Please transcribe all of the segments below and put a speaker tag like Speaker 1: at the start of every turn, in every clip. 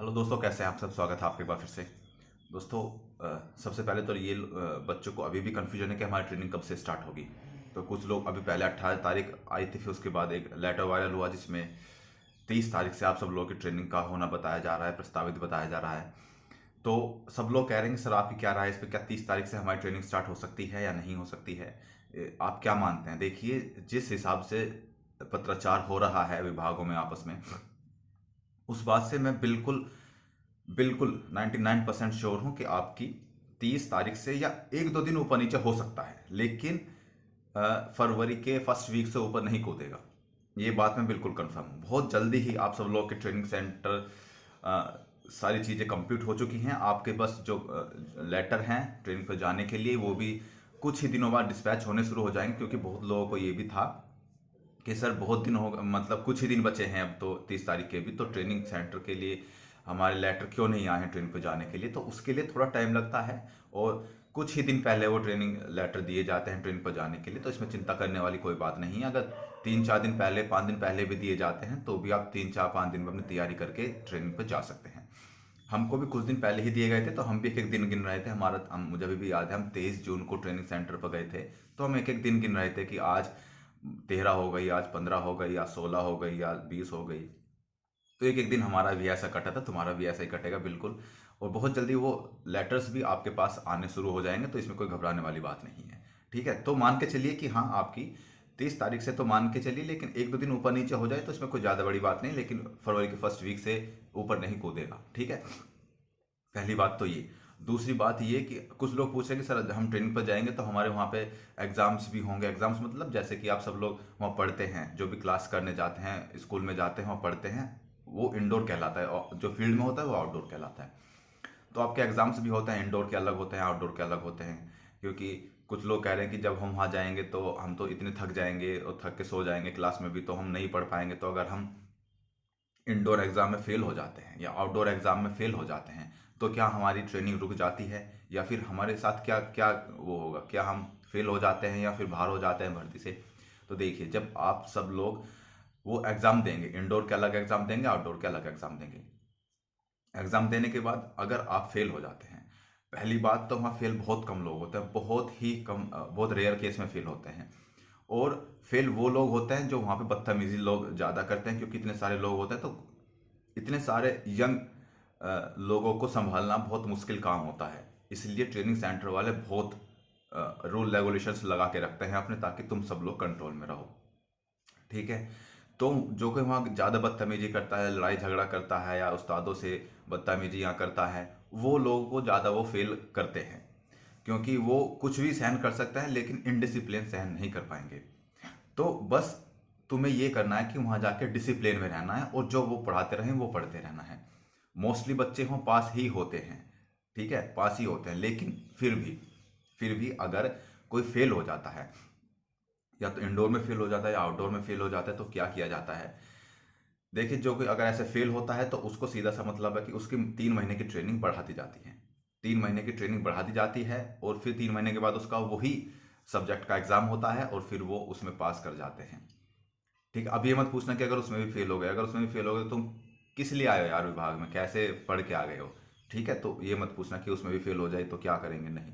Speaker 1: Hello दोस्तों, कैसे हैं आप सब। स्वागत है आपके बार फिर से। दोस्तों, सबसे पहले तो ये बच्चों को अभी भी कन्फ्यूजन है कि हमारी ट्रेनिंग कब से स्टार्ट होगी। तो कुछ लोग अभी पहले 18 तारीख आई थी, फिर उसके बाद एक लेटर वायरल हुआ जिसमें 30 तारीख से आप सब लोगों की ट्रेनिंग का होना बताया जा रहा है, प्रस्तावित बताया जा रहा है। तो सब लोग कह रहे हैं कि सर आपकी क्या राय है इस पर, क्या 30 तारीख से हमारी ट्रेनिंग स्टार्ट हो सकती है या नहीं हो सकती है। आप क्या मानते हैं। देखिए, जिस हिसाब से पत्राचार हो रहा है विभागों में आपस में, उस बात से मैं बिल्कुल बिल्कुल 99% श्योर हूं कि आपकी 30 तारीख से या एक दो दिन ऊपर नीचे हो सकता है, लेकिन फरवरी के फर्स्ट वीक से ऊपर नहीं कूदेगा। ये बात मैं बिल्कुल कंफर्म हूँ। बहुत जल्दी ही आप सब लोग के ट्रेनिंग सेंटर सारी चीज़ें कंप्लीट हो चुकी हैं। आपके बस जो लेटर हैं ट्रेनिंग पर जाने के लिए, वो भी कुछ ही दिनों बाद डिस्पैच होने शुरू हो जाएंगे, क्योंकि बहुत लोगों को ये भी था कि सर बहुत दिन हो, मतलब कुछ ही दिन बचे हैं अब तो 30 तारीख के भी, तो ट्रेनिंग सेंटर के लिए हमारे लेटर क्यों नहीं आए हैं ट्रेनिंग पे जाने के लिए। तो उसके लिए थोड़ा टाइम लगता है और कुछ ही दिन पहले वो ट्रेनिंग लेटर दिए जाते हैं ट्रेनिंग पर जाने के लिए। तो इसमें चिंता करने वाली कोई बात नहीं है। अगर 3-4 दिन पहले, 5 दिन पहले भी दिए जाते हैं तो भी आप 3-4-5 दिन में अपनी तैयारी करके ट्रेनिंग पर जा सकते हैं। हमको भी कुछ दिन पहले ही दिए गए थे, तो हम भी एक एक दिन गिन रहे थे। मुझे अभी भी याद है, हम 23 जून को ट्रेनिंग सेंटर पर गए थे, तो हम एक एक दिन गिन रहे थे कि आज 13 हो गई, आज 15 हो गई, आज 16 हो गई, आज 20 हो गई। तो एक एक दिन हमारा भी ऐसा कटा था, तुम्हारा भी ऐसा ही कटेगा बिल्कुल। और बहुत जल्दी वो लेटर्स भी आपके पास आने शुरू हो जाएंगे, तो इसमें कोई घबराने वाली बात नहीं है। ठीक है, तो मान के चलिए कि हाँ, आपकी 30 तारीख से तो मान के चलिए, लेकिन एक दो दिन ऊपर नीचे हो जाए तो इसमें कोई ज़्यादा बड़ी बात नहीं, लेकिन फरवरी के फर्स्ट वीक से ऊपर नहीं कूदेगा। ठीक है, पहली बात तो ये। दूसरी बात ये कि कुछ लोग पूछ रहे हैं कि सर हम ट्रेनिंग पर जाएंगे तो हमारे वहाँ पे एग्जाम्स भी होंगे। एग्जाम्स मतलब जैसे कि आप सब लोग वहाँ पढ़ते हैं, जो भी क्लास करने जाते हैं, स्कूल में जाते हैं, वहाँ पढ़ते हैं, वो इंडोर कहलाता है, और जो फील्ड में होता है वो आउटडोर कहलाता है। तो आपके एग्जाम्स भी होते हैं, इंडोर के अलग होते हैं, आउटडोर के अलग होते हैं। क्योंकि कुछ लोग कह रहे हैं कि जब हम वहाँ जाएंगे तो हम तो इतने थक जाएंगे और थक के सो जाएंगे क्लास में भी, तो हम नहीं पढ़ पाएंगे। तो अगर हम इंडोर एग्जाम में फेल हो जाते हैं या आउटडोर एग्जाम में फेल हो जाते हैं, तो क्या हमारी ट्रेनिंग रुक जाती है, या फिर हमारे साथ क्या क्या वो होगा, क्या हम फेल हो जाते हैं या फिर बाहर हो जाते हैं भर्ती से। तो देखिए, जब आप सब लोग वो एग्जाम देंगे, इंडोर के अलग एग्जाम देंगे, आउटडोर के अलग एग्जाम देंगे, एग्जाम देने के बाद अगर आप फेल हो जाते हैं, पहली बात तो वहाँ फेल बहुत कम लोग होते हैं, बहुत ही कम, बहुत रेयर केस में फेल होते हैं। और फेल वो लोग होते हैं जो वहाँ पे बदतमीजी लोग ज़्यादा करते हैं, क्योंकि इतने सारे लोग होते हैं, तो इतने सारे यंग लोगों को संभालना बहुत मुश्किल काम होता है। इसलिए ट्रेनिंग सेंटर वाले बहुत रूल रेगुलेशंस लगा के रखते हैं अपने, ताकि तुम सब लोग कंट्रोल में रहो। ठीक है, तो जो कोई वहाँ ज़्यादा बदतमीजी करता है, लड़ाई झगड़ा करता है या उस्तादों से बदतमीजियाँ करता है, वो लोगों को ज़्यादा वो फेल करते हैं, क्योंकि वो कुछ भी सहन कर सकते हैं लेकिन इनडिसिप्लिन सहन नहीं कर पाएंगे। तो बस तुम्हें ये करना है कि वहाँ जाके डिसिप्लिन में रहना है, और जो वो पढ़ाते रहें वो पढ़ते रहना है। मोस्टली बच्चे हों पास ही होते हैं, ठीक है, पास ही होते हैं, लेकिन फिर भी अगर कोई फेल हो जाता है, या तो इंडोर में फेल हो जाता है या आउटडोर में फेल हो जाता है, तो क्या किया जाता है। देखिए, जो कोई अगर ऐसे फेल होता है तो उसको सीधा सा मतलब है कि उसकी 3 महीने की ट्रेनिंग बढ़ा दी जाती है। 3 महीने की ट्रेनिंग बढ़ा दी जाती है, और फिर 3 महीने के बाद उसका वही सब्जेक्ट का एग्जाम होता है, और फिर वो उसमें पास कर जाते हैं। ठीक है, अब ये मत पूछना कि अगर उसमें भी फेल हो गए, अगर उसमें भी फेल हो गए तो तुम किस लिए आए हो यार विभाग में, कैसे पढ़ के आ गए हो। ठीक है, तो ये मत पूछना कि उसमें भी फेल हो जाए तो क्या करेंगे। नहीं,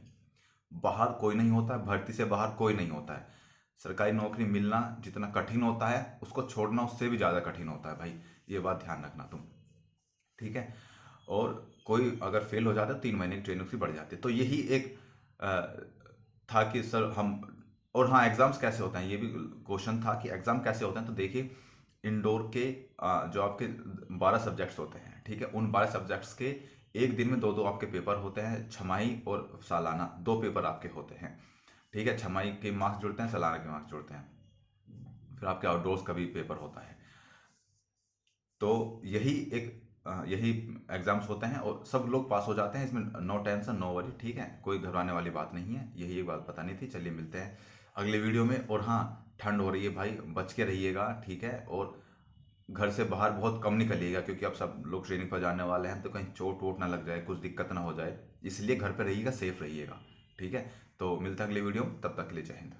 Speaker 1: बाहर कोई नहीं होता है, भर्ती से बाहर कोई नहीं होता है। सरकारी नौकरी मिलना जितना कठिन होता है, उसको छोड़ना उससे भी ज़्यादा कठिन होता है भाई। ये बात ध्यान रखना तुम। ठीक है, और कोई अगर फेल हो जाता है 3 महीने की ट्रेनिंग से बढ़ जाती है। तो यही एक था कि सर हम, और हाँ, एग्जाम्स कैसे होते हैं ये भी क्वेश्चन था कि एग्जाम कैसे होते हैं। तो देखिए, इंडोर के जो आपके 12 सब्जेक्ट्स होते हैं, ठीक है, उन 12 सब्जेक्ट्स के एक दिन में दो दो आपके पेपर होते हैं, छमाही और सालाना, दो पेपर आपके होते हैं। ठीक है, छमाही के मार्क्स जुड़ते हैं, सालाना के मार्क्स जुड़ते हैं, फिर आपके आउटडोर्स का भी पेपर होता है। तो यही एग्जाम्स होते हैं, और सब लोग पास हो जाते हैं, इसमें नो टेंशन नो वरी। ठीक है, कोई घबराने वाली बात नहीं है। यही एक बात बतानी थी। चलिए मिलते हैं अगले वीडियो में। और हाँ, ठंड हो रही है भाई, बच के रहिएगा। ठीक है, और घर से बाहर बहुत कम निकलिएगा, क्योंकि अब सब लोग ट्रेनिंग पर जाने वाले हैं, तो कहीं चोट वोट ना लग जाए, कुछ दिक्कत ना हो जाए, इसलिए घर पर रहिएगा, सेफ रहिएगा। ठीक है, तो मिलते हैं अगले वीडियो में, तब तक के लिए जय हिंद।